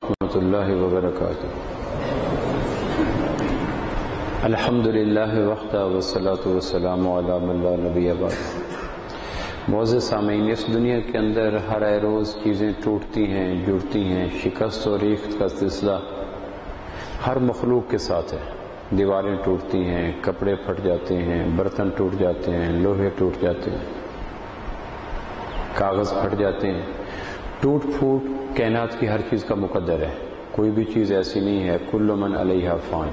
ورحمۃ اللہ وبرکاتہ۔ الحمدللہ وحدہ والصلاۃ والسلام علی من لا نبی بعد۔ معزز سامعین، اس دنیا کے اندر ہر روز چیزیں ٹوٹتی ہیں، جڑتی ہیں، شکست و ریخت کا سلسلہ ہر مخلوق کے ساتھ ہے۔ دیواریں ٹوٹتی ہیں، کپڑے پھٹ جاتے ہیں، برتن ٹوٹ جاتے ہیں، لوہے ٹوٹ جاتے ہیں، کاغذ پھٹ جاتے ہیں۔ ٹوٹ پھوٹ کائنات کی ہر چیز کا مقدر ہے، کوئی بھی چیز ایسی نہیں ہے۔ کل من علیہا فان،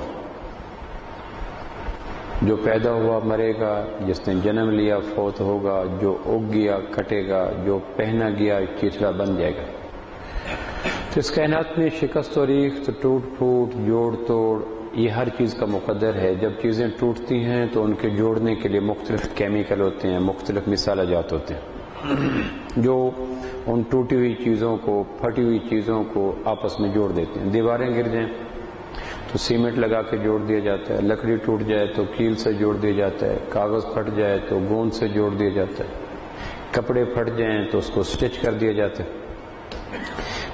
جو پیدا ہوا مرے گا، جس نے جنم لیا فوت ہوگا، جو اگ گیا کٹے گا، جو پہنا گیا چیتڑا بن جائے گا۔ تو اس کائنات میں شکست و ریخت، ٹوٹ پھوٹ، جوڑ توڑ، یہ ہر چیز کا مقدر ہے۔ جب چیزیں ٹوٹتی ہیں تو ان کے جوڑنے کے لیے مختلف کیمیکل ہوتے ہیں، مختلف مسالہ جات ہوتے ہیں جو ان ٹوٹی ہوئی چیزوں کو، پھٹی ہوئی چیزوں کو آپس میں جوڑ دیتے ہیں۔ دیواریں گر جائیں تو سیمنٹ لگا کے جوڑ دیا جاتا ہے، لکڑی ٹوٹ جائے تو کیل سے جوڑ دیا جاتا ہے، کاغذ پھٹ جائے تو گوند سے جوڑ دیا جاتا ہے، کپڑے پھٹ جائیں تو اس کو سٹچ کر دیا جاتا ہے،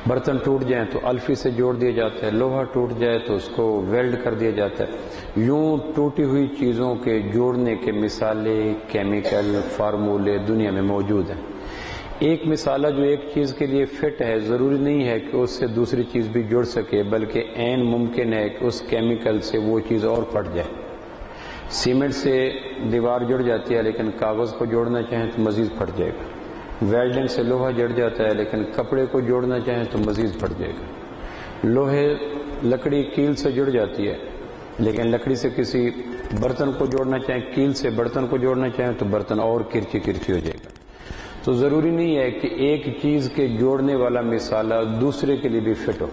برتن ٹوٹ جائیں تو الفی سے جوڑ دیا جاتا ہے، لوہا ٹوٹ جائے تو اس کو ویلڈ کر دیا جاتا ہے۔ یوں ٹوٹی ہوئی چیزوں کے جوڑنے کے مثالیں، کیمیکل، فارمولے دنیا میں موجود ہیں۔ ایک مثالہ جو ایک چیز کے لیے فٹ ہے، ضروری نہیں ہے کہ اس سے دوسری چیز بھی جڑ سکے، بلکہ عین ممکن ہے کہ اس کیمیکل سے وہ چیز اور پھٹ جائے۔ سیمنٹ سے دیوار جڑ جاتی ہے، لیکن کاغذ کو جوڑنا چاہیں تو مزید پھٹ جائے گا۔ ویلڈنگ سے لوہا جڑ جاتا ہے، لیکن کپڑے کو جوڑنا چاہیں تو مزید پھٹ جائے گا۔ لوہے لکڑی کیل سے جڑ جاتی ہے، لیکن لکڑی سے کسی برتن کو جوڑنا چاہیں، کیل سے برتن کو جوڑنا چاہیں تو برتن اور کرچی کرچی ہو جائے گا۔ تو ضروری نہیں ہے کہ ایک چیز کے جوڑنے والا مثالہ دوسرے کے لیے بھی فٹ ہو۔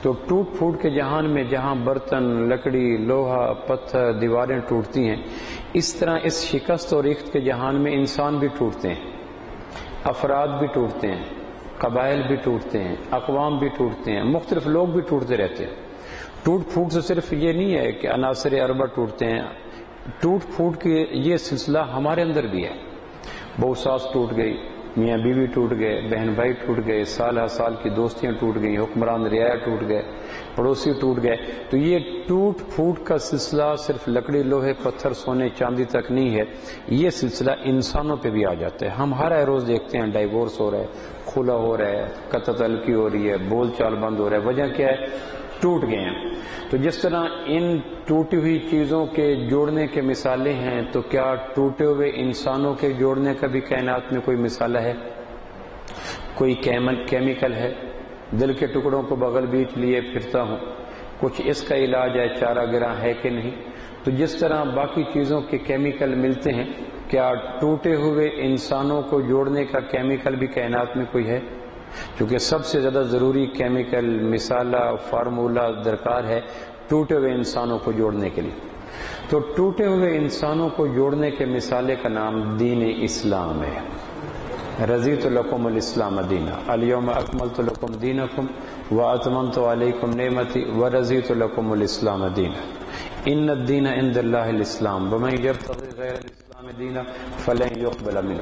تو ٹوٹ پھوٹ کے جہان میں جہاں برتن، لکڑی، لوہا، پتھر، دیواریں ٹوٹتی ہیں، اس طرح اس شکست اور ریخت کے جہان میں انسان بھی ٹوٹتے ہیں، افراد بھی ٹوٹتے ہیں، قبائل بھی ٹوٹتے ہیں، اقوام بھی ٹوٹتے ہیں، مختلف لوگ بھی ٹوٹتے رہتے ہیں۔ ٹوٹ پھوٹ سے صرف یہ نہیں ہے کہ عناصر اربع ٹوٹتے ہیں، ٹوٹ پھوٹ کے یہ سلسلہ ہمارے اندر بھی ہے۔ بہو ساس ٹوٹ گئی، میاں بیوی ٹوٹ گئے، بہن بھائی ٹوٹ گئے، سال ہر سال کی دوستیاں ٹوٹ گئیں، حکمران رعایا ٹوٹ گئے، پڑوسی ٹوٹ گئے۔ تو یہ ٹوٹ پھوٹ کا سلسلہ صرف لکڑی، لوہے، پتھر، سونے، چاندی تک نہیں ہے، یہ سلسلہ انسانوں پہ بھی آ جاتا ہے۔ ہم ہر روز دیکھتے ہیں ڈائیورس ہو رہا ہے، خلا ہو رہا ہے، قطع طلقی ہو رہی ہے، بول چال بند ہو رہا ہے۔ وجہ کیا ہے؟ ٹوٹ گئے ہیں۔ تو جس طرح ان ٹوٹی ہوئی چیزوں کے جوڑنے کے مثالیں ہیں، تو کیا ٹوٹے ہوئے انسانوں کے جوڑنے کا بھی کائنات میں کوئی مثالہ ہے؟ کوئی کیمیکل ہے؟ دل کے ٹکڑوں کو بغل بیچ لیے پھرتا ہوں، کچھ اس کا علاج ہے، چارہ گراں ہے کہ نہیں؟ تو جس طرح باقی چیزوں کے کیمیکل ملتے ہیں، کیا ٹوٹے ہوئے انسانوں کو جوڑنے کا کیمیکل بھی کائنات میں کوئی ہے؟ کیونکہ سب سے زیادہ ضروری کیمیکل، مثالہ، فارمولہ درکار ہے ٹوٹے ہوئے انسانوں کو جوڑنے کے لیے۔ تو ٹوٹے ہوئے انسانوں کو جوڑنے کے مثالے کا نام دین اسلام ہے۔ رضیت لکم الاسلام دینا، الیوم اکملت لکم دینکم واتممت علیکم نعمتی ورضیت لکم الاسلام دینا، ان الدین عند اللہ الاسلام ومن یبتغی غیر الاسلام دینا فلن یقبل منہ۔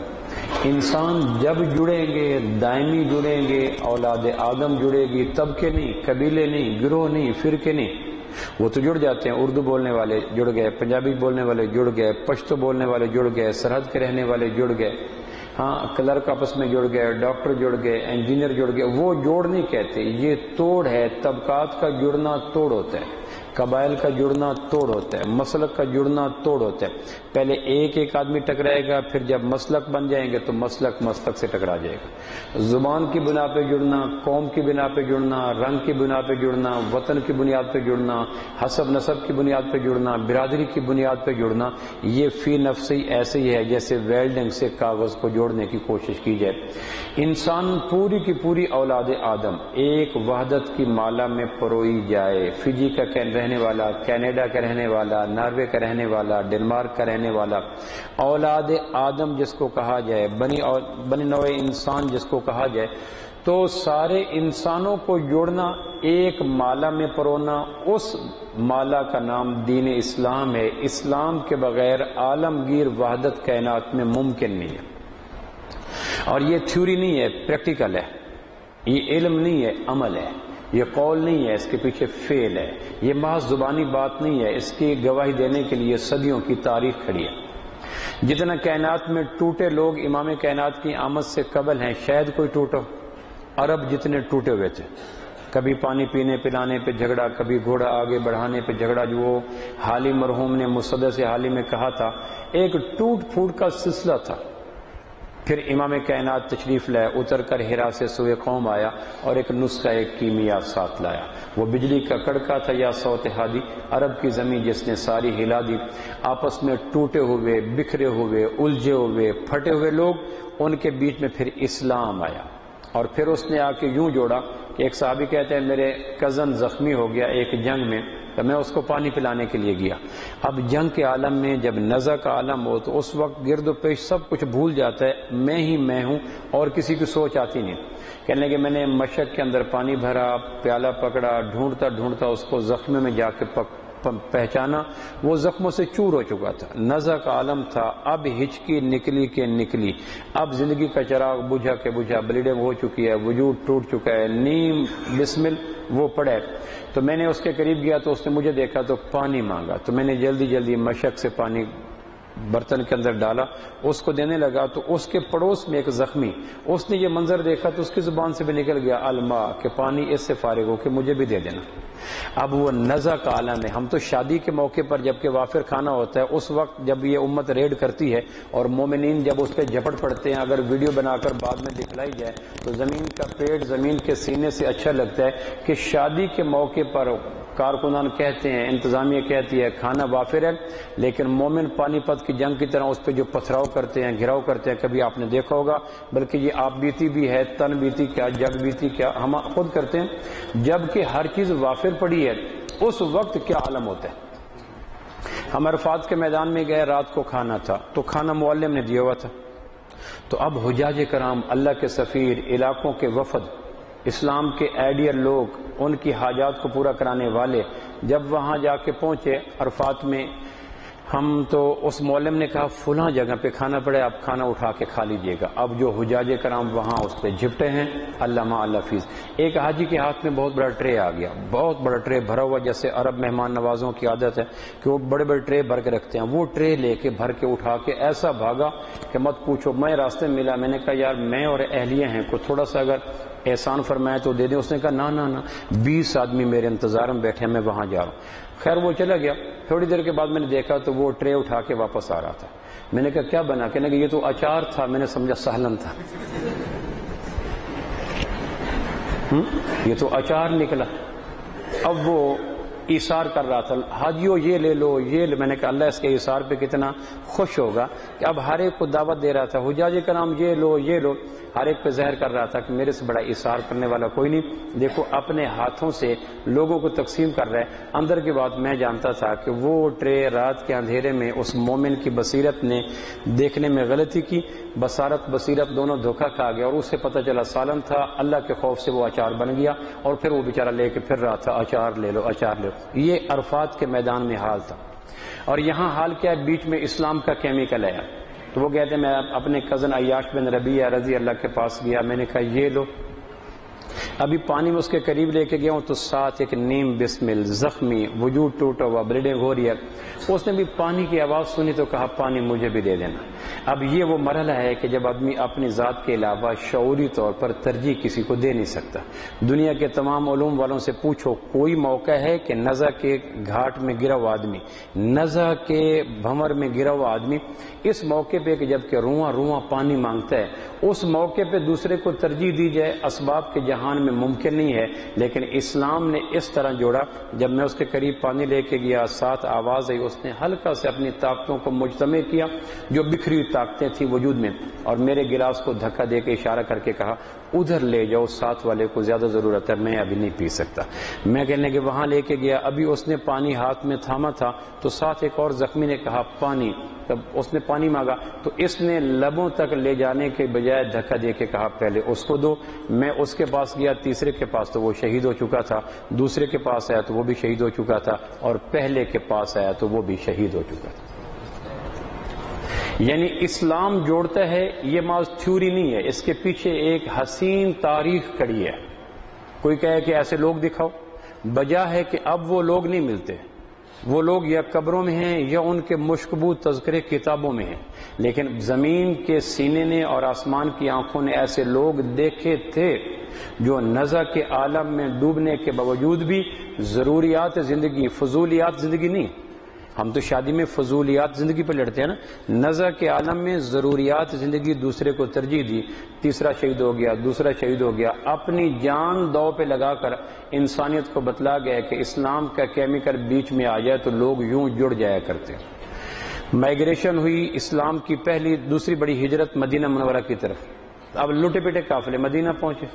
انسان جب جڑیں گے، دائمی جڑیں گے، اولاد آدم جڑے گی، طبقے نہیں، قبیلے نہیں، گروہ نہیں، فرقے نہیں، وہ تو جڑ جاتے ہیں۔ اردو بولنے والے جڑ گئے، پنجابی بولنے والے جڑ گئے، پشتو بولنے والے جڑ گئے، سرحد کے رہنے والے جڑ گئے، ہاں کلرک آپس میں جڑ گئے، ڈاکٹر جڑ گئے، انجینئر جڑ گئے۔ وہ جوڑ نہیں کہتے، یہ توڑ ہے۔ طبقات کا جڑنا توڑ ہوتا ہے، قبائل کا جڑنا توڑ ہوتا ہے، مسلک کا جڑنا توڑ ہوتا ہے۔ پہلے ایک ایک آدمی ٹکرائے گا، پھر جب مسلک بن جائیں گے تو مسلک مسلک سے ٹکرا جائے گا۔ زبان کی بنا پہ جڑنا، قوم کی بنا پہ جڑنا، رنگ کی بنا پہ جڑنا، وطن کی بنیاد پہ جڑنا، حسب نسب کی بنیاد پہ جڑنا، برادری کی بنیاد پہ جڑنا، یہ فی نفسی ایسے ہی ہے جیسے ویلڈنگ سے کاغذ کو جوڑنے کی کوشش کی جائے۔ انسان پوری کی پوری اولاد آدم ایک وحدت کی مالا میں پروئی جائے۔ فجی کا رہنے والا، کینیڈا کا رہنے والا، ناروے کا رہنے والا، ڈنمارک کا رہنے والا، اولاد آدم جس کو کہا جائے، بنی نوع انسان جس کو کہا جائے، تو سارے انسانوں کو جوڑنا، ایک مالا میں پرونا، اس مالا کا نام دین اسلام ہے۔ اسلام کے بغیر عالمگیر وحدت کائنات میں ممکن نہیں ہے۔ اور یہ تھیوری نہیں ہے، پریکٹیکل ہے، یہ علم نہیں ہے، عمل ہے۔ یہ قول نہیں ہے، اس کے پیچھے فعل ہے، یہ محض زبانی بات نہیں ہے، اس کی گواہی دینے کے لیے صدیوں کی تاریخ کھڑی ہے۔ جتنا کائنات میں ٹوٹے لوگ امام کائنات کی آمد سے قبل ہیں، شاید کوئی ٹوٹا، عرب جتنے ٹوٹے ہوئے تھے، کبھی پانی پینے پلانے پہ جھگڑا، کبھی گھوڑا آگے بڑھانے پہ جھگڑا، جو وہ حالی مرحوم نے مسدس حالی میں کہا تھا، ایک ٹوٹ پھوٹ کا سلسلہ تھا۔ پھر امام کائنات تشریف لائے، اتر کر ہرا سے سوئے قوم آیا اور ایک نسخہ ایک کیمیا ساتھ لایا، وہ بجلی کا کڑکا تھا یا صوت ہادی، عرب کی زمین جس نے ساری ہلا دی۔ آپس میں ٹوٹے ہوئے، بکھرے ہوئے، الجھے ہوئے، پھٹے ہوئے لوگ، ان کے بیچ میں پھر اسلام آیا، اور پھر اس نے آ کے یوں جوڑا کہ ایک صحابی کہتے ہیں میرے کزن زخمی ہو گیا ایک جنگ میں، تو میں اس کو پانی پلانے کے لیے گیا۔ اب جنگ کے عالم میں جب نزع کا عالم ہو تو اس وقت گرد و پیش سب کچھ بھول جاتا ہے، میں ہی میں ہوں، اور کسی کی سوچ آتی نہیں۔ کہنے کہ میں نے مشق کے اندر پانی بھرا، پیالہ پکڑا، ڈھونڈتا ڈھونڈتا اس کو زخم میں جا کے پہچانا، وہ زخموں سے چور ہو چکا تھا، نزع کا عالم تھا۔ اب ہچکی نکلی کے نکلی، اب زندگی کا چراغ بجھا کے بجھا، بلیڈنگ ہو چکی ہے، وجود ٹوٹ چکا ہے، نیم بسمل وہ پڑے۔ تو میں نے اس کے قریب گیا تو اس نے مجھے دیکھا تو پانی مانگا، تو میں نے جلدی جلدی مشق سے پانی برتن کے اندر ڈالا، اس کو دینے لگا تو اس کے پڑوس میں ایک زخمی، اس نے یہ منظر دیکھا تو اس کی زبان سے بھی نکل گیا الماء، کہ پانی اس سے فارغ ہو کہ مجھے بھی دے دینا۔ اب وہ نزع کا عالم ہے۔ ہم تو شادی کے موقع پر جب کہ وافر کھانا ہوتا ہے، اس وقت جب یہ امت ریڈ کرتی ہے اور مومنین جب اس پہ جھپٹ پڑتے ہیں، اگر ویڈیو بنا کر بعد میں دکھلائی جائے تو زمین کا پیٹ زمین کے سینے سے اچھا لگتا ہے کہ شادی کے موقع پر کارکنان کہتے ہیں، انتظامیہ کہتی ہے کھانا وافر ہے، لیکن مومن پانی پت کی جنگ کی طرح اس پہ جو پتھراؤ کرتے ہیں، گھراؤ کرتے ہیں، کبھی آپ نے دیکھا ہوگا، بلکہ یہ آپ بیتی بھی ہے، تن بیتی کیا، جگ بیتی کیا، ہم خود کرتے ہیں۔ جبکہ ہر چیز وافر پڑی ہے، اس وقت کیا عالم ہوتا ہے۔ ہم عرفات کے میدان میں گئے، رات کو کھانا تھا تو کھانا معلم نے دیا ہوا تھا، تو اب حجاج کرام، اللہ کے سفیر، علاقوں کے وفد، اسلام کے آئیڈیل لوگ، ان کی حاجات کو پورا کرانے والے جب وہاں جا کے پہنچے عرفات میں، ہم تو اس معلم نے کہا فلاں جگہ پہ کھانا پڑے، آپ کھانا اٹھا کے کھا لیجئے گا۔ اب جو حجاج کرام وہاں اس پہ جھپٹے ہیں، اللہ ما اللہ فیض۔ ایک حاجی کے ہاتھ میں بہت بڑا ٹرے آ گیا، بہت بڑا ٹرے بھرا ہوا، جیسے عرب مہمان نوازوں کی عادت ہے کہ وہ بڑے بڑے ٹرے بھر کے رکھتے ہیں، وہ ٹرے لے کے بھر کے اٹھا کے ایسا بھاگا کہ مت پوچھو۔ میں راستے میں ملا، میں نے کہا یار میں اور اہلیہ ہیں، کو تھوڑا سا اگر احسان فرمائے تو دے دیں۔ اس نے کہا نہ نہ نہ، 20 آدمی میرے انتظار میں بیٹھے ہیں، میں وہاں جا رہا ہوں۔ خیر وہ چلا گیا، تھوڑی دیر کے بعد میں نے دیکھا تو وہ ٹرے اٹھا کے واپس آ رہا تھا۔ میں نے کہا کیا بنا؟ کہنے کہ یہ تو اچار تھا، میں نے سمجھا سہلن تھا۔ یہ تو اچار نکلا۔ اب وہ ایثار کر رہا تھا، حاجیو یہ لے لو یہ لے۔ میں نے کہا اللہ اس کے ایثار پہ کتنا خوش ہوگا کہ اب ہر ایک کو دعوت دے رہا تھا، حجاج کرام یہ لو یہ لو، ہر ایک پہ ظاہر کر رہا تھا کہ میرے سے بڑا ایثار کرنے والا کوئی نہیں۔ دیکھو اپنے ہاتھوں سے لوگوں کو تقسیم کر رہا ہے۔ اندر کی بات میں جانتا تھا کہ وہ ٹرے رات کے اندھیرے میں اس مومن کی بصیرت نے دیکھنے میں غلطی کی، بصارت بصیرت دونوں دھوکہ کھا گیا، اور اس سے پتہ چلا سالن تھا، اللہ کے خوف سے وہ اچار بن گیا، اور پھر وہ بیچارہ لے کے پھر رہا تھا اچار لے لو اچار لے لو۔ یہ عرفات کے میدان میں حال تھا، اور یہاں حال کیا ہے، بیچ میں اسلام کا کیمیکل ہے۔ تو وہ کہتے ہیں میں اپنے کزن عیاش بن ربیعہ رضی اللہ کے پاس گیا، میں نے کہا یہ لو، ابھی پانی میں اس کے قریب لے کے گیا ہوں تو ساتھ ایک نیم بسمل، زخمی، وجود ٹوٹا ہوا، بلیڈنگ ہو رہی ہے۔ اس نے بھی پانی کی آواز سنی تو کہا پانی مجھے بھی دے دینا۔ اب یہ وہ مرحلہ ہے کہ جب آدمی اپنی ذات کے علاوہ شعوری طور پر ترجیح کسی کو دے نہیں سکتا۔ دنیا کے تمام علوم والوں سے پوچھو، کوئی موقع ہے کہ نزع کے گھاٹ میں گرا ہوا آدمی، نزع کے بھنور میں گرا ہوا آدمی اس موقع پہ کہ جب کہ رواں رواں پانی مانگتا ہے، اس موقع پہ دوسرے کو ترجیح دی جائے، اسباب کے جہان میں ممکن نہیں ہے۔ لیکن اسلام نے اس طرح جوڑا، جب میں اس کے قریب پانی لے کے گیا، ساتھ آواز آئی، اس نے ہلکا سے اپنی طاقتوں کو مجتمع کیا جو بکھری طاقتیں تھیں وجود میں، اور میرے گلاس کو دھکا دے کے اشارہ کر کے کہا ادھر لے جاؤ، ساتھ والے کو زیادہ ضرورت ہے، میں ابھی نہیں پی سکتا۔ میں کہنے کہ وہاں لے کے گیا، ابھی اس نے پانی ہاتھ میں تھاما تھا تو ساتھ ایک اور زخمی نے کہا پانی، تب اس نے پانی مانگا تو اس نے لبوں تک لے جانے کے بجائے دھکا دے کے کہا پہلے اس کو دو۔ میں اس کے پاس گیا، تیسرے کے پاس تو وہ شہید ہو چکا تھا، دوسرے کے پاس آیا تو وہ بھی شہید ہو چکا تھا، اور پہلے کے پاس آیا تو وہ بھی شہید ہو چکا تھا۔ یعنی اسلام جوڑتا ہے، یہ محض تھیوری نہیں ہے، اس کے پیچھے ایک حسین تاریخ کھڑی ہے۔ کوئی کہے کہ ایسے لوگ دکھاؤ، وجہ ہے کہ اب وہ لوگ نہیں ملتے، وہ لوگ یا قبروں میں ہیں یا ان کے مشکبو تذکرے کتابوں میں ہیں، لیکن زمین کے سینے نے اور آسمان کی آنکھوں نے ایسے لوگ دیکھے تھے جو نزع کے عالم میں ڈوبنے کے باوجود بھی ضروریات زندگی، فضولیات زندگی نہیں، ہم تو شادی میں فضولیات زندگی پہ لڑتے ہیں نا، نزع کے عالم میں ضروریات زندگی دوسرے کو ترجیح دی، تیسرا شہید ہو گیا، دوسرا شہید ہو گیا، اپنی جان داؤ پہ لگا کر انسانیت کو بتلا گیا کہ اسلام کا کیمیکل بیچ میں آ جائے تو لوگ یوں جڑ جایا کرتے ہیں۔ مائگریشن ہوئی اسلام کی پہلی دوسری بڑی ہجرت مدینہ منورہ کی طرف، اب لٹے پٹے قافلے مدینہ پہنچے،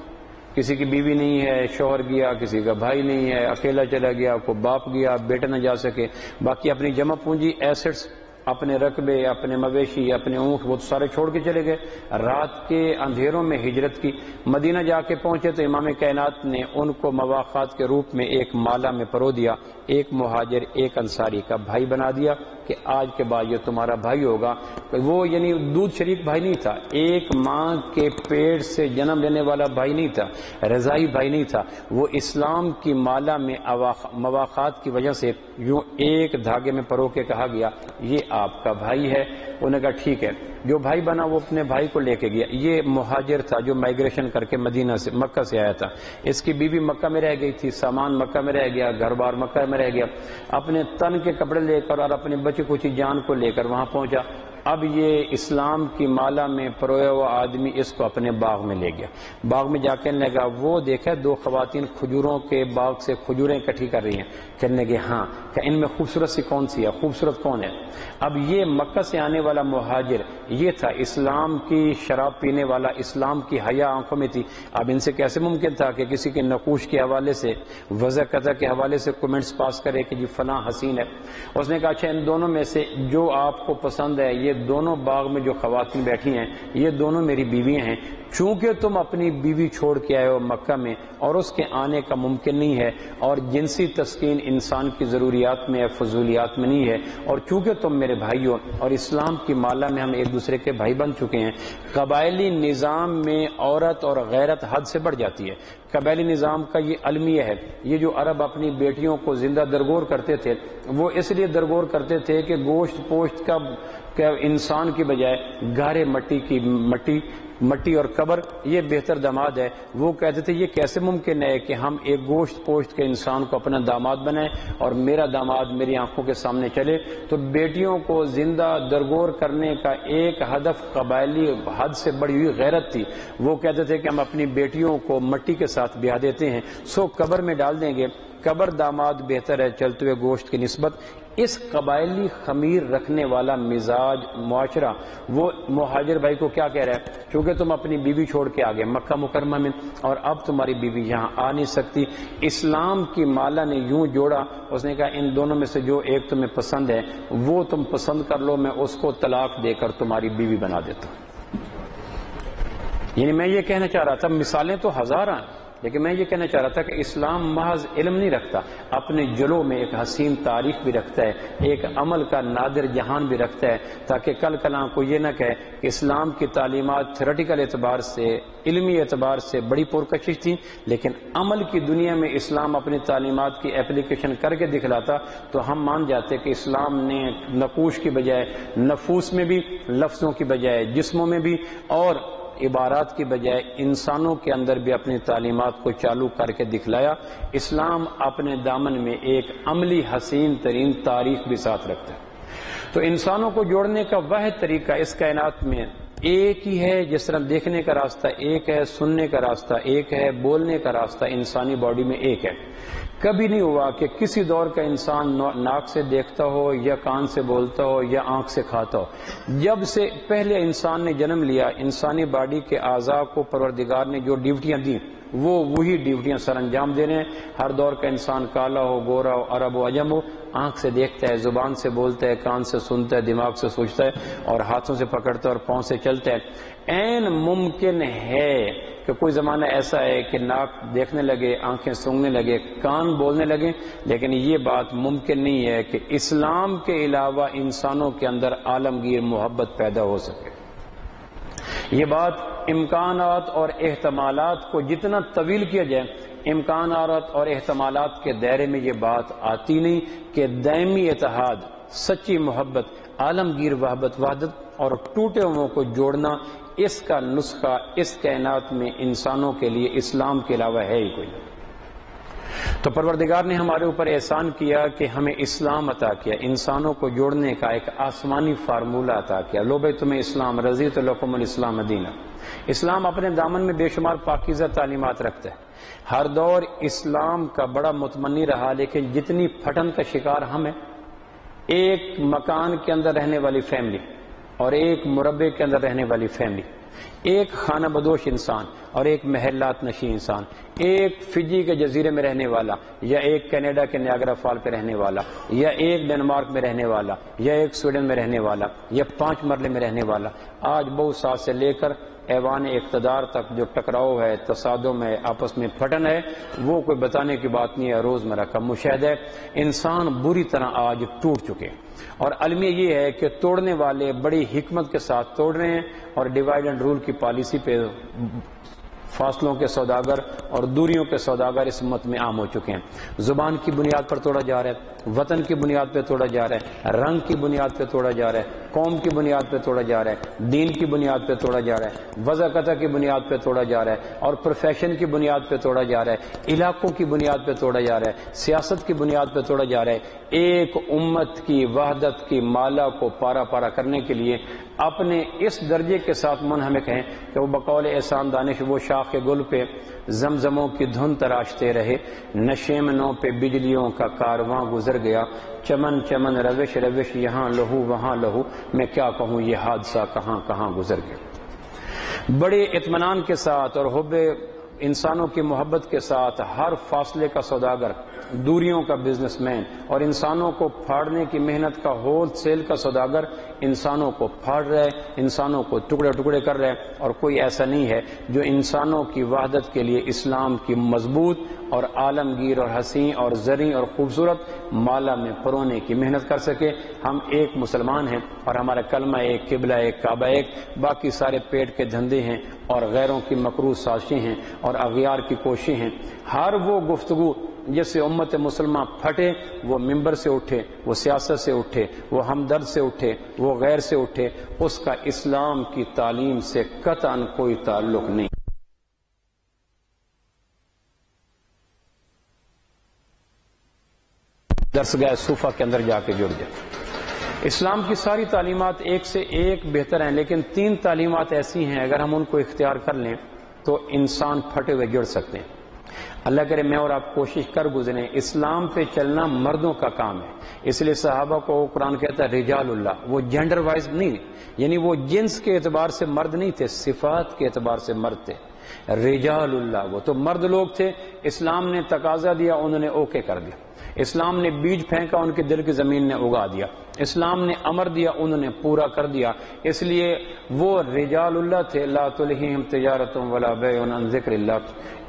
کسی کی بیوی نہیں ہے، شوہر گیا، کسی کا بھائی نہیں ہے، اکیلا چلا گیا، کوئی باپ گیا، بیٹا نہ جا سکے، باقی اپنی جمع پونجی ایسٹس، اپنے رقبے، اپنے مویشی، اپنے اونٹ، وہ سارے چھوڑ کے چلے گئے، رات کے اندھیروں میں ہجرت کی۔ مدینہ جا کے پہنچے تو امام کائنات نے ان کو مواخات کے روپ میں ایک مالا میں پرو دیا، ایک مہاجر ایک انصاری کا بھائی بنا دیا کہ آج کے بعد یہ تمہارا بھائی ہوگا۔ وہ یعنی دودھ شریک بھائی نہیں تھا، ایک ماں کے پیٹ سے جنم لینے والا بھائی نہیں تھا، رضائی بھائی نہیں تھا، وہ اسلام کی مالا میں مواخات کی وجہ سے یوں ایک دھاگے میں پرو کے کہا گیا یہ آپ کا بھائی ہے۔ انہوں نے کہا ٹھیک ہے، جو بھائی بنا وہ اپنے بھائی کو لے کے گیا۔ یہ مہاجر تھا جو مائگریشن کر کے مدینہ سے مکہ سے آیا تھا، اس کی بیوی مکہ میں رہ گئی تھی، سامان مکہ میں رہ گیا، گھر بار مکہ میں رہ گیا، اپنے تن کے کپڑے لے کر اور اپنی بچی کچی جان کو لے کر وہاں پہنچا۔ اب یہ اسلام کی مالا میں پرویا ہوا آدمی اس کو اپنے باغ میں لے گیا، باغ میں جا کے لگا، وہ دیکھا دو خواتین کھجوروں کے باغ سے کھجوریں اکٹھی کر رہی ہیں، کہنے لگے ہاں کہ ان میں خوبصورت سی کون سی ہے، خوبصورت کون ہے؟ اب یہ مکہ سے آنے والا مہاجر یہ تھا، اسلام کی شراب پینے والا، اسلام کی حیا آنکھوں میں تھی۔ اب ان سے کیسے ممکن تھا کہ کسی کے نقوش کے حوالے سے، وضع قطع کے حوالے سے کومنٹس پاس کرے کہ جی فلاں حسین ہے؟ اس نے کہا اچھا ان دونوں میں سے جو آپ کو پسند ہے، یہ دونوں باغ میں جو خواتین بیٹھی ہیں یہ دونوں میری بیویاں ہیں، چونکہ تم اپنی بیوی چھوڑ کے آئے ہو مکہ میں اور اس کے آنے کا ممکن نہیں ہے، اور جنسی تسکین انسان کی ضروریات میں ہے، فضولیات میں نہیں ہے، اور چونکہ تم میرے بھائی ہو اور اسلام کی مالا میں ہم ایک دوسرے کے بھائی بن چکے ہیں۔ قبائلی نظام میں عورت اور غیرت حد سے بڑھ جاتی ہے۔ قبائلی نظام کا یہ المیہ ہے، یہ جو عرب اپنی بیٹیوں کو زندہ درگور کرتے تھے وہ اس لیے درگور کرتے تھے کہ گوشت پوشت کا انسان کی بجائے گارے مٹی اور قبر یہ بہتر داماد ہے۔ وہ کہتے تھے یہ کیسے ممکن ہے کہ ہم ایک گوشت پوشت کے انسان کو اپنا داماد بنائیں اور میرا داماد میری آنکھوں کے سامنے چلے؟ تو بیٹیوں کو زندہ درگور کرنے کا ایک ہدف قبائلی حد سے بڑی ہوئی غیرت تھی۔ وہ کہتے تھے کہ ہم اپنی بیٹیوں کو مٹی کے ساتھ بیاہ دیتے ہیں، سو قبر میں ڈال دیں گے، قبر داماد بہتر ہے چلتے ہوئے گوشت کی نسبت۔ اس قبائلی خمیر رکھنے والا مزاج معاشرہ وہ مہاجر بھائی کو کیا کہہ رہا ہے، چونکہ تم اپنی بیوی چھوڑ کے آگے مکہ مکرمہ میں اور اب تمہاری بیوی یہاں آ نہیں سکتی۔ اسلام کی مالا نے یوں جوڑا، اس نے کہا ان دونوں میں سے جو ایک تمہیں پسند ہے وہ تم پسند کر لو، میں اس کو طلاق دے کر تمہاری بیوی بنا دیتا ہوں۔ یعنی میں یہ کہنا چاہ رہا تھا، مثالیں تو ہزاراں ہیں، لیکن میں یہ کہنا چاہ رہا تھا کہ اسلام محض علم نہیں رکھتا، اپنے جلوں میں ایک حسین تاریخ بھی رکھتا ہے، ایک عمل کا نادر جہان بھی رکھتا ہے، تاکہ کل کلاں کو یہ نہ کہے کہ اسلام کی تعلیمات تھیوریٹیکل اعتبار سے، علمی اعتبار سے بڑی پرکشش تھیں، لیکن عمل کی دنیا میں اسلام اپنی تعلیمات کی اپلیکیشن کر کے دکھلاتا تو ہم مان جاتے کہ اسلام نے نقوش کی بجائے نفوس میں بھی، لفظوں کی بجائے جسموں میں بھی، اور عبارات کی بجائے انسانوں کے اندر بھی اپنی تعلیمات کو چالو کر کے دکھلایا۔ اسلام اپنے دامن میں ایک عملی حسین ترین تاریخ بھی ساتھ رکھتا ہے۔ تو انسانوں کو جوڑنے کا واحد طریقہ اس کائنات میں ایک ہی ہے، جس طرح دیکھنے کا راستہ ایک ہے، سننے کا راستہ ایک ہے، بولنے کا راستہ انسانی باڈی میں ایک ہے۔ کبھی نہیں ہوا کہ کسی دور کا انسان ناک سے دیکھتا ہو یا کان سے بولتا ہو یا آنکھ سے کھاتا ہو۔ جب سے پہلے انسان نے جنم لیا، انسانی باڈی کے اعضاء کو پروردگار نے جو ڈیوٹیاں دیں وہ وہی ڈیوٹیاں سر انجام دے رہے ہیں۔ ہر دور کا انسان کالا ہو، گورا ہو، عرب ہو، عجم ہو، آنکھ سے دیکھتا ہے، زبان سے بولتا ہے، کان سے سنتا ہے، دماغ سے سوچتا ہے، اور ہاتھوں سے پکڑتا ہے اور پاؤں سے چلتا ہے۔ عین ممکن ہے کہ کوئی زمانہ ایسا ہے کہ ناک دیکھنے لگے، آنکھیں سونگنے لگے، کان بولنے لگے، لیکن یہ بات ممکن نہیں ہے کہ اسلام کے علاوہ انسانوں کے اندر عالمگیر محبت پیدا ہو سکے۔ یہ بات امکانات اور احتمالات کو جتنا طویل کیا جائے، امکانات اور احتمالات کے دائرے میں یہ بات آتی نہیں کہ دائمی اتحاد، سچی محبت، عالمگیر وحدت اور ٹوٹے ہوئوں کو جوڑنا، اس کا نسخہ اس کائنات میں انسانوں کے لیے اسلام کے علاوہ ہے ہی کوئی۔ تو پروردگار نے ہمارے اوپر احسان کیا کہ ہمیں اسلام عطا کیا، انسانوں کو جوڑنے کا ایک آسمانی فارمولہ عطا کیا۔ لو بھائی تمہیں اسلام، رضیت لکم الاسلام دینہ۔ اسلام اپنے دامن میں بے شمار پاکیزہ تعلیمات رکھتا ہے۔ ہر دور اسلام کا بڑا متمنی رہا، لیکن جتنی پھٹن کا شکار ہم ہیں، ایک مکان کے اندر رہنے والی فیملی اور ایک مربع کے اندر رہنے والی فیملی، ایک خانہ بدوش انسان اور ایک محلات نشین انسان، ایک فجی کے جزیرے میں رہنے والا یا ایک کینیڈا کے نیاگرا فال پہ رہنے والا یا ایک ڈنمارک میں رہنے والا یا ایک سویڈن میں رہنے والا یا 5 مرلے میں رہنے والا، آج بہت سال سے لے کر ایوان اقتدار تک جو ٹکراؤ ہے، تصادم ہے، آپس میں پھٹن ہے، وہ کوئی بتانے کی بات نہیں ہے، روزمرہ کا مشاہدہ ہے۔ انسان بری طرح آج ٹوٹ چکے، اور المیہ یہ ہے کہ توڑنے والے بڑی حکمت کے ساتھ توڑ رہے ہیں، اور ڈیوائیڈ اینڈ رول کی پالیسی پہ فاصلوں کے سوداگر اور دوریوں کے سوداگر اس امت میں عام ہو چکے ہیں۔ زبان کی بنیاد پر توڑا جا رہا ہے، وطن کی بنیاد پہ توڑا جا رہا ہے، رنگ کی بنیاد پہ توڑا جا رہا ہے، قوم کی بنیاد پہ توڑا جا رہا ہے، دین کی بنیاد پہ توڑا جا رہا ہے، وضاقتہ کی بنیاد پہ توڑا جا رہا ہے، اور پروفیشن کی بنیاد پہ توڑا جا رہا ہے، علاقوں کی بنیاد پہ توڑا جا رہا ہے، سیاست کی بنیاد پہ توڑا جا رہا ہے۔ ایک امت کی وحدت کی مالا کو پارا پارا کرنے کے لیے اپنے اس درجے کے ساتھ منہمک ہیں کہ وہ بقول احسان دانش وہ شاخ گل پہ زمزموں کی دھن تراشتے رہے، نشیمنوں پہ بجلیوں کا کارواں گزر گیا، چمن چمن روش روش یہاں لہو وہاں لہو، میں کیا کہوں یہ حادثہ کہاں کہاں گزر گیا۔ بڑے اطمینان کے ساتھ اور حب انسانوں کی محبت کے ساتھ ہر فاصلے کا سوداگر، دوریوں کا بزنس مین اور انسانوں کو پھاڑنے کی محنت کا ہول سیل کا سوداگر انسانوں کو پھاڑ رہا ہے، انسانوں کو ٹکڑے ٹکڑے کر رہا ہے، اور کوئی ایسا نہیں ہے جو انسانوں کی وحدت کے لیے اسلام کی مضبوط اور عالمگیر اور حسین اور زرعی اور خوبصورت مالا میں پرونے کی محنت کر سکے۔ ہم ایک مسلمان ہیں اور ہمارا کلمہ ایک، قبلہ ایک، کعبہ ایک، باقی سارے پیٹ کے دھندے ہیں اور غیروں کی مکروہ سازشیں ہیں اور اغیار کی کوششیں ہیں۔ ہر وہ گفتگو جس سے امت مسلمہ پھٹے، وہ ممبر سے اٹھے، وہ سیاست سے اٹھے، وہ ہمدرد سے اٹھے، وہ غیر سے اٹھے، اس کا اسلام کی تعلیم سے قطعاً کوئی تعلق نہیں۔ درسگاہ صوفہ کے اندر جا کے جڑ جائے۔ اسلام کی ساری تعلیمات ایک سے ایک بہتر ہیں، لیکن 3 تعلیمات ایسی ہیں اگر ہم ان کو اختیار کر لیں تو انسان پھٹے ہوئے جڑ سکتے ہیں۔ اللہ کرے میں اور آپ کوشش کر گزریں۔ اسلام پہ چلنا مردوں کا کام ہے، اس لیے صحابہ کو قرآن کہتا ہے رجال اللہ، وہ جینڈر وائز نہیں، یعنی وہ جنس کے اعتبار سے مرد نہیں تھے، صفات کے اعتبار سے مرد تھے۔ رجال اللہ، وہ تو مرد لوگ تھے، اسلام نے تقاضا دیا، انہوں نے اوکے کر دیا۔ اسلام نے بیج پھینکا، ان کے دل کی زمین نے اگا دیا۔ اسلام نے امر دیا، انہوں نے پورا کر دیا۔ اس لیے وہ رجال اللہ تھے، لا تلہیہم تجارت ولا بیع عن ذکر اللہ۔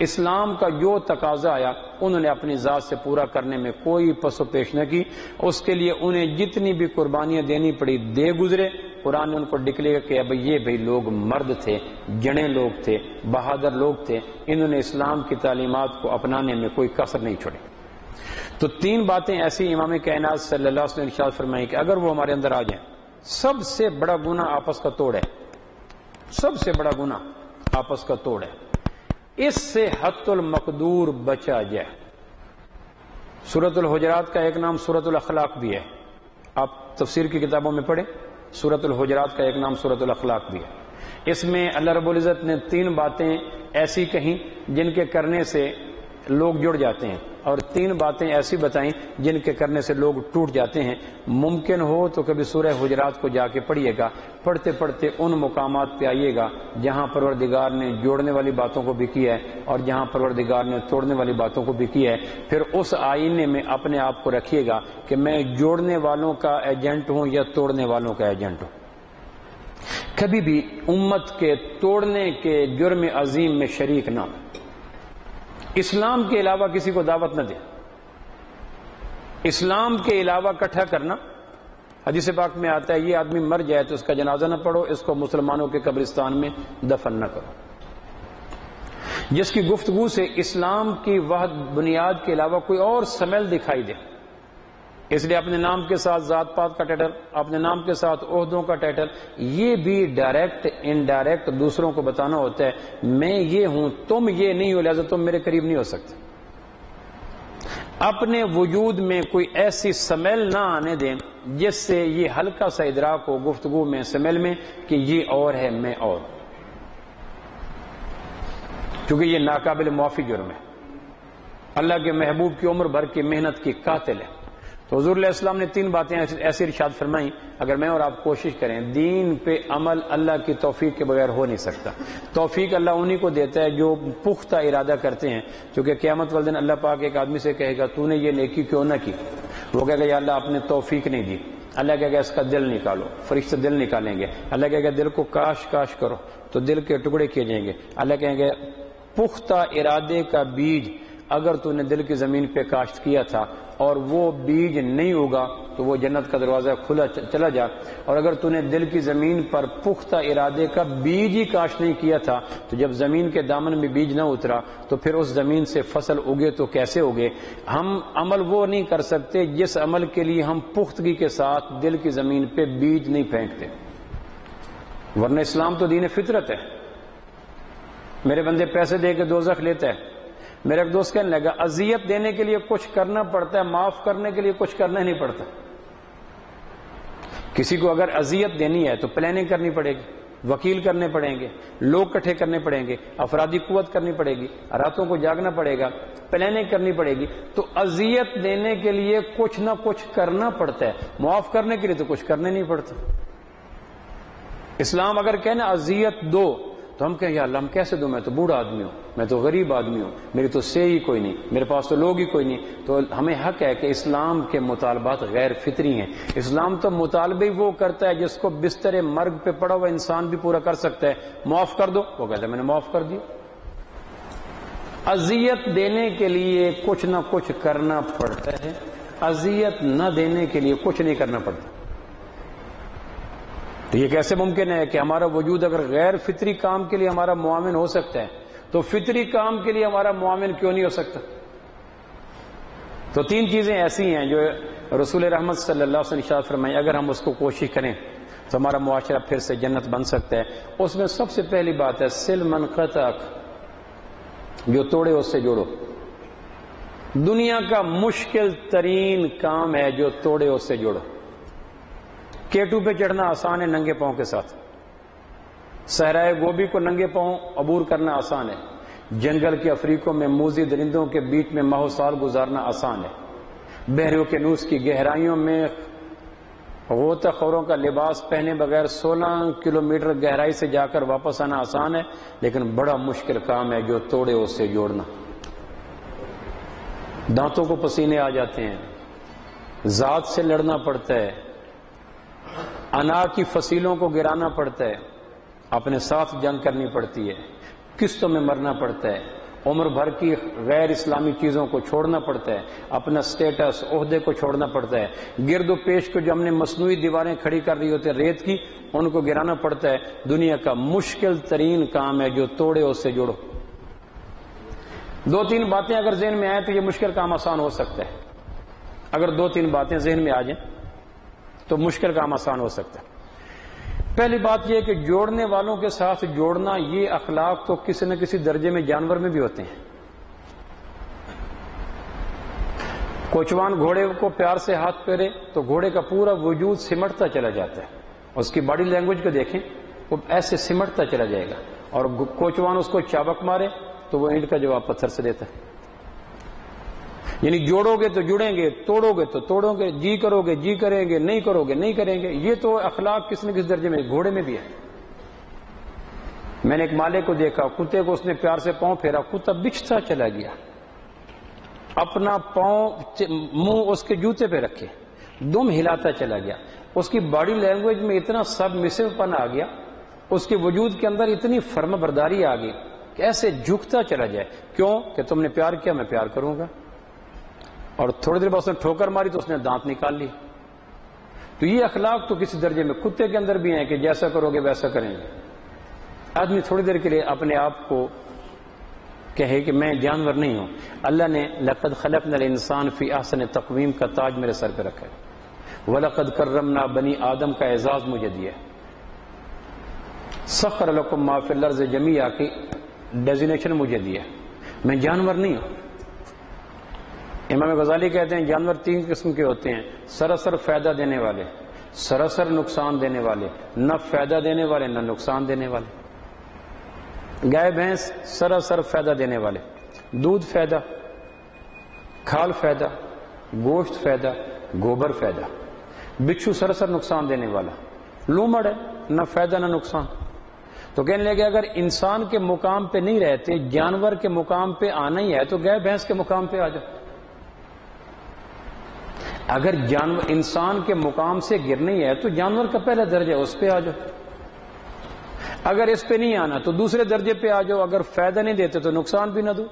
اسلام کا جو تقاضا آیا انہوں نے اپنی ذات سے پورا کرنے میں کوئی پس و پیش نہ کی، اس کے لیے انہیں جتنی بھی قربانیاں دینی پڑی دے گزرے۔ قرآن نے ان کو ڈکلیئر کیا یہ لوگ مرد تھے، جڑے لوگ تھے، بہادر لوگ تھے، انہوں نے اسلام کی تعلیمات کو اپنانے میں کوئی کسر نہیں چھوڑی۔ تو 3 باتیں ایسی امام کائنات صلی اللہ علیہ وسلم نے ارشاد فرمائی کہ اگر وہ ہمارے اندر آ جائیں، سب سے بڑا گناہ آپس کا توڑ ہے، سب سے بڑا گناہ آپس کا توڑ ہے، اس سے حت المقدور بچا جائے۔ سورۃ الحجرات کا ایک نام سورۃ الاخلاق بھی ہے، آپ تفسیر کی کتابوں میں پڑھیں، سورۃ الحجرات کا ایک نام سورۃ الاخلاق بھی ہے۔ اس میں اللہ رب العزت نے 3 باتیں ایسی کہیں جن کے کرنے سے لوگ جڑ جاتے ہیں، اور 3 باتیں ایسی بتائیں جن کے کرنے سے لوگ ٹوٹ جاتے ہیں۔ ممکن ہو تو کبھی سورہ حجرات کو جا کے پڑھیے گا، پڑھتے پڑھتے ان مقامات پہ آئیے گا جہاں پروردگار نے جوڑنے والی باتوں کو بھی کیا ہے اور جہاں پروردگار نے توڑنے والی باتوں کو بھی کیا ہے، پھر اس آئینے میں اپنے آپ کو رکھیے گا کہ میں جوڑنے والوں کا ایجنٹ ہوں یا توڑنے والوں کا ایجنٹ ہوں۔ کبھی بھی امت کے توڑنے کے جرم عظیم میں شریک نہ ہوں، اسلام کے علاوہ کسی کو دعوت نہ دیں۔ اسلام کے علاوہ اکٹھا کرنا حدیث پاک میں آتا ہے یہ آدمی مر جائے تو اس کا جنازہ نہ پڑھو، اس کو مسلمانوں کے قبرستان میں دفن نہ کرو۔ جس کی گفتگو سے اسلام کی وحدت بنیاد کے علاوہ کوئی اور سمیل دکھائی دے، اس لیے اپنے نام کے ساتھ ذات پات کا ٹائٹل، اپنے نام کے ساتھ عہدوں کا ٹائٹل، یہ بھی ڈائریکٹ انڈائریکٹ دوسروں کو بتانا ہوتا ہے میں یہ ہوں، تم یہ نہیں ہو، لہذا تم میرے قریب نہیں ہو سکتے۔ اپنے وجود میں کوئی ایسی سمیل نہ آنے دیں جس سے یہ ہلکا سا ادراک ہو گفتگو میں، سمیل میں، کہ یہ اور ہے میں اور، کیونکہ یہ ناقابل معافی جرم ہے، اللہ کے محبوب کی عمر بھر کی محنت کی قاتل ہے۔ تو حضور علیہ السلام نے 3 باتیں ایسی ارشاد فرمائیں، اگر میں اور آپ کوشش کریں، دین پہ عمل اللہ کی توفیق کے بغیر ہو نہیں سکتا۔ توفیق اللہ انہی کو دیتا ہے جو پختہ ارادہ کرتے ہیں، کیونکہ قیامت والے دن اللہ پاک ایک آدمی سے کہے گا تو نے یہ نیکی کیوں نہ کی، وہ کہے گا یا اللہ آپ نے توفیق نہیں دی، اللہ کہے گا اس کا دل نکالو، فرشتے دل نکالیں گے، اللہ کہے گا دل کو کاش کرو تو دل کے ٹکڑے کیے جائیں گے، اللہ کہیں گے پختہ ارادے کا بیج اگر تو نے دل کی زمین پہ کاشت کیا تھا اور وہ بیج نہیں ہوگا تو وہ جنت کا دروازہ کھلا چلا جا، اور اگر تو نے دل کی زمین پر پختہ ارادے کا بیج ہی کاشت نہیں کیا تھا تو جب زمین کے دامن میں بیج نہ اترا تو پھر اس زمین سے فصل اگے تو کیسے اگے؟ ہم عمل وہ نہیں کر سکتے جس عمل کے لیے ہم پختگی کے ساتھ دل کی زمین پہ بیج نہیں پھینکتے، ورنہ اسلام تو دین فطرت ہے۔ میرے بندے پیسے دے کے دوزخ لیتا ہے، میرا ایک دوست کہنے لگا اذیت دینے کے لیے کچھ کرنا پڑتا ہے، معاف کرنے کے لیے کچھ کرنا ہی نہیں پڑتا۔ کسی کو اگر اذیت دینی ہے تو پلاننگ کرنی پڑے گی، وکیل کرنے پڑیں گے، لوگ اکٹھے کرنے پڑیں گے، افرادی قوت کرنی پڑے گی، راتوں کو جاگنا پڑے گا، پلاننگ کرنی پڑے گی۔ تو اذیت دینے کے لیے کچھ نہ کچھ کرنا پڑتا ہے، معاف کرنے کے لیے تو کچھ کرنے نہیں پڑتا۔ اسلام اگر کہنا اذیت دو تو ہم کہیں یا اللہ ہم کیسے دوں، میں تو بوڑھا آدمی ہوں، میں تو غریب آدمی ہوں، میری تو سے ہی کوئی نہیں، میرے پاس تو لوگ ہی کوئی نہیں۔ تو ہمیں حق ہے کہ اسلام کے مطالبات غیر فطری ہیں۔ اسلام تو مطالبے وہ کرتا ہے جس کو بستر مرگ پہ پڑا ہوا انسان بھی پورا کر سکتا ہے، معاف کر دو، وہ کہتا ہے میں نے معاف کر دیا۔ اذیت دینے کے لیے کچھ نہ کچھ کرنا پڑتا ہے، اذیت نہ دینے کے لیے کچھ نہیں کرنا پڑتا۔ تو یہ کیسے ممکن ہے کہ ہمارا وجود اگر غیر فطری کام کے لیے ہمارا معاون ہو سکتا ہے تو فطری کام کے لیے ہمارا معاون کیوں نہیں ہو سکتا؟ تو 3 چیزیں ایسی ہیں جو رسول رحمت صلی اللہ علیہ وسلم ارشاد فرمائیں اگر ہم اس کو کوشش کریں تو ہمارا معاشرہ پھر سے جنت بن سکتا ہے۔ اس میں سب سے پہلی بات ہے سل من قطعک، جو توڑے اس سے جوڑو۔ دنیا کا مشکل ترین کام ہے جو توڑے اس سے جوڑو۔ K2 پہ چڑھنا آسان ہے ننگے پاؤں کے ساتھ، صحرائے گوبی کو ننگے پاؤں عبور کرنا آسان ہے، جنگل کے افریقوں میں موذی درندوں کے بیچ میں ماہ و سال گزارنا آسان ہے، بحر اوقیانوس کی گہرائیوں میں غوطہ خوروں کا لباس پہنے بغیر 16 کلومیٹر گہرائی سے جا کر واپس آنا آسان ہے، لیکن بڑا مشکل کام ہے جو توڑے اس سے جوڑنا۔ دانتوں کو پسینے آ جاتے ہیں، ذات سے لڑنا پڑتا ہے، انار کی فصیلوں کو گرانا پڑتا ہے، اپنے ساتھ جنگ کرنی پڑتی ہے، قسطوں میں مرنا پڑتا ہے، عمر بھر کی غیر اسلامی چیزوں کو چھوڑنا پڑتا ہے، اپنا سٹیٹس عہدے کو چھوڑنا پڑتا ہے، گرد و پیش کو جو ہم نے مصنوعی دیواریں کھڑی کر رہی ہوتی ہیں ریت کی ان کو گرانا پڑتا ہے۔ دنیا کا مشکل ترین کام ہے جو توڑے اس سے جوڑو۔ 2-3 باتیں اگر ذہن میں آئیں تو یہ مشکل کام آسان ہو سکتا ہے۔ اگر 2-3 باتیں ذہن میں آ جائیں تو مشکل کام آسان ہو سکتا ہے۔ پہلی بات یہ کہ جوڑنے والوں کے ساتھ جوڑنا، یہ اخلاق تو کسی نہ کسی درجے میں جانور میں بھی ہوتے ہیں۔ کوچوان گھوڑے کو پیار سے ہاتھ پھیرے تو گھوڑے کا پورا وجود سمٹتا چلا جاتا ہے، اس کی باڈی لینگویج کو دیکھیں وہ ایسے سمٹتا چلا جائے گا، اور کوچوان اس کو چابک مارے تو وہ اینٹ کا جواب پتھر سے دیتا ہے۔ یعنی جوڑو گے تو جڑیں گے، توڑو گے تو توڑو گے، جی کرو گے جی کریں گے، نہیں کرو گے نہیں کریں گے۔ یہ تو اخلاق کس نہ کس درجے میں گھوڑے میں بھی ہے۔ میں نے ایک مالے کو دیکھا، کتے کو اس نے پیار سے پاؤں پھیرا، کتا بچھتا چلا گیا، اپنا پاؤں منہ اس کے جوتے پہ رکھے، دم ہلاتا چلا گیا۔ اس کی باڈی لینگویج میں اتنا سبمسو پن آ گیا، اس کے وجود کے اندر اتنی فرما برداری آ گئی کہ ایسے جھکتا چلا جائے۔ کیوں کہ تم نے پیار کیا، میں پیار کروں گا۔ اور تھوڑی دیر بعد اس نے ٹھوکر ماری تو اس نے دانت نکال لی۔ تو یہ اخلاق تو کسی درجے میں کتے کے اندر بھی ہیں کہ جیسا کرو گے ویسا کریں گے. آدمی تھوڑی دیر کے لیے اپنے آپ کو کہے کہ میں جانور نہیں ہوں. اللہ نے لقد خلقنا الانسان فی احسن تقویم کا تاج میرے سر پہ رکھا ہے. وَلَقَدْ كَرَّمْنَا بنی آدم کا اعزاز مجھے دیا ہے. سَخَّرَ لَكُم مَّا فِي الْأَرْضِ جَمِيعًا کی ڈیزینیشن مجھے دیا ہے. میں جانور نہیں ہوں. امام غزالی کہتے ہیں جانور 3 قسم کے ہوتے ہیں: سراسر فائدہ دینے والے، سراسر نقصان دینے والے، نہ فائدہ دینے والے نہ نقصان دینے والے. گائے بھینس سراسر فائدہ دینے والے، دودھ فائدہ، کھال فائدہ، گوشت فائدہ، گوبر فائدہ. بچھو سراسر نقصان دینے والا، لومڑ ہے، نہ فائدہ نہ نقصان. تو کہنے لگے اگر انسان کے مقام پہ نہیں رہتے، جانور کے مقام پہ آنا ہی ہے تو گائے بھینس کے مقام پہ آ جاؤ. اگر جانور انسان کے مقام سے گرنا ہی ہے تو جانور کا پہلا درجہ ہے، اس پہ آ جاؤ. اگر اس پہ نہیں آنا تو دوسرے درجے پہ آ جاؤ. اگر فائدہ نہیں دیتے تو نقصان بھی نہ دو.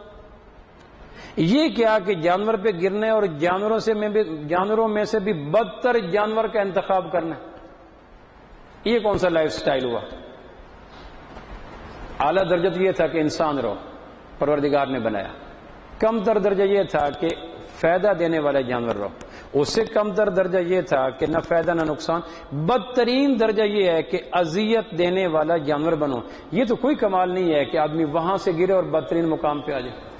یہ کیا کہ جانور پہ گرنے اور جانوروں میں سے بھی بدتر جانور کا انتخاب کرنا، یہ کون سا لائف سٹائل ہوا؟ اعلیٰ درجہ تو یہ تھا کہ انسان رہو، پروردگار نے بنایا. کم تر درجہ یہ تھا کہ فائدہ دینے والے جانور رہو. اس سے کم تر درجہ یہ تھا کہ نہ فائدہ نہ نقصان. بدترین درجہ یہ ہے کہ اذیت دینے والا جانور بنو. یہ تو کوئی کمال نہیں ہے کہ آدمی وہاں سے گرے اور بدترین مقام پہ آ جائے.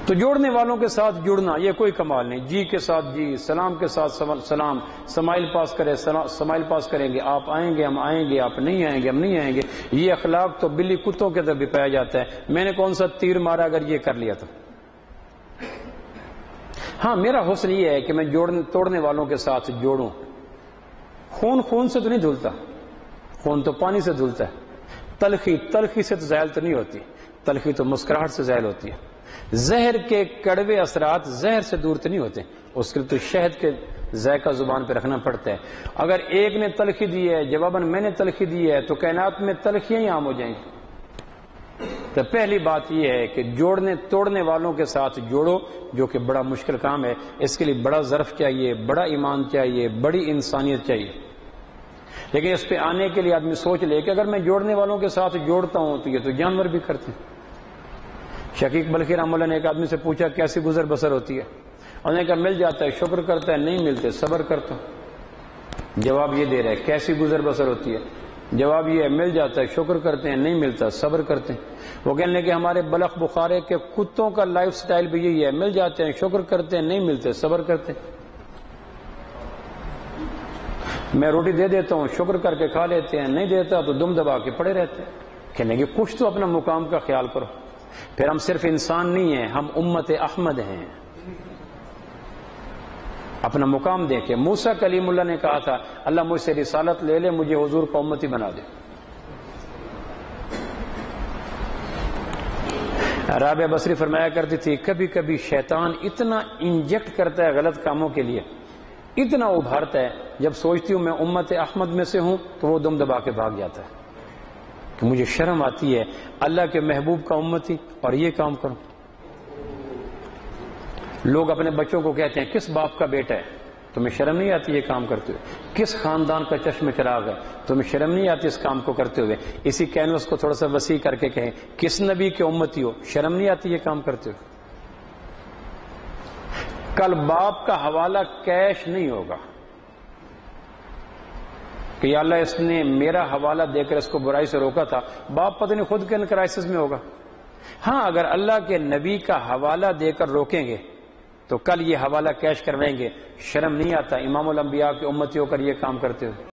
تو جوڑنے والوں کے ساتھ جڑنا یہ کوئی کمال نہیں. جی کے ساتھ جی، سلام کے ساتھ سلام، سمائل پاس کرے سمائل پاس کریں گے. آپ آئیں گے ہم آئیں گے، آپ نہیں آئیں گے ہم نہیں آئیں گے. یہ اخلاق تو بلی کتوں کے اندر بھی پایا جاتا ہے. میں نے کون سا تیر مارا اگر یہ کر لیا تو. ہاں میرا حسن یہ ہے کہ میں توڑنے والوں کے ساتھ جوڑوں. خون سے تو نہیں دھلتا، خون تو پانی سے دھلتا ہے. تلخی سے تو زائل تو نہیں ہوتی، تلخی تو مسکراہٹ سے زائل ہوتی ہے. زہر کے کڑوے اثرات زہر سے دور تو نہیں ہوتے، اس کے لیے تو شہد کے ذائقہ زبان پہ رکھنا پڑتا ہے. اگر ایک نے تلخی دی ہے جواباً میں نے تلخی دی ہے تو کائنات میں تلخیاں ہی عام ہو جائیں گی. تو پہلی بات یہ ہے کہ توڑنے والوں کے ساتھ جوڑو، جو کہ بڑا مشکل کام ہے. اس کے لیے بڑا ظرف چاہیے، بڑا ایمان چاہیے، بڑی انسانیت چاہیے. لیکن اس پہ آنے کے لیے آدمی سوچ لے کہ اگر میں جوڑنے والوں کے ساتھ جوڑتا ہوں تو یہ تو جانور بھی کرتے ہیں. شقیق بلخی رحمہ اللہ نے ایک آدمی سے پوچھا کیسی گزر بسر ہوتی ہے؟ انہوں نے کہا مل جاتا ہے شکر کرتا ہے، نہیں ملتے صبر کرتا ہوں. جواب یہ دے رہا ہے کیسی گزر بسر ہوتی ہے؟ جواب یہ ہے مل جاتا ہے شکر کرتے ہیں، نہیں ملتا صبر کرتے ہیں. وہ کہنے لگے ہمارے بلخ بخارے کے کتوں کا لائف سٹائل بھی یہی ہے، مل جاتے ہیں شکر کرتے ہیں، نہیں ملتے صبر کرتے ہیں. میں روٹی دے دیتا ہوں شکر کر کے کھا لیتے ہیں، نہیں دیتا تو دم دبا کے پڑے رہتے ہیں. کہنے لگے کچھ تو اپنا مقام کا خیال کرو. پھر ہم صرف انسان نہیں ہیں، ہم امت احمد ہیں. اپنا مقام دیکھیں. موسیٰ کلیم اللہ نے کہا تھا اللہ مجھ سے رسالت لے لے، مجھے حضور کا امتی بنا دے. رابعہ بصری فرمایا کرتی تھی کبھی کبھی شیطان اتنا انجیکٹ کرتا ہے غلط کاموں کے لیے، اتنا ابھارتا ہے، جب سوچتی ہوں میں امت احمد میں سے ہوں تو وہ دم دبا کے بھاگ جاتا ہے کہ مجھے شرم آتی ہے اللہ کے محبوب کا امتی اور یہ کام کروں. لوگ اپنے بچوں کو کہتے ہیں کس باپ کا بیٹا ہے؟ تمہیں شرم نہیں آتی یہ کام کرتے ہوئے؟ کس خاندان کا چشم چراغ ہے؟ تمہیں شرم نہیں آتی اس کام کو کرتے ہوئے؟ اسی کینوس کو تھوڑا سا وسیع کر کے کہیں کس نبی کے امتی ہو؟ شرم نہیں آتی یہ کام کرتے ہوئے؟ کل باپ کا حوالہ کیش نہیں ہوگا کہ یا اللہ اس نے میرا حوالہ دے کر اس کو برائی سے روکا تھا. باپ پتہ نہیں خود کے کرائسس میں ہوگا. ہاں اگر اللہ کے نبی کا حوالہ دے کر روکیں گے تو کل یہ حوالہ کیش کروائیں گے. شرم نہیں آتا امام الانبیاء کے امتی ہو کر یہ کام کرتے ہوئے؟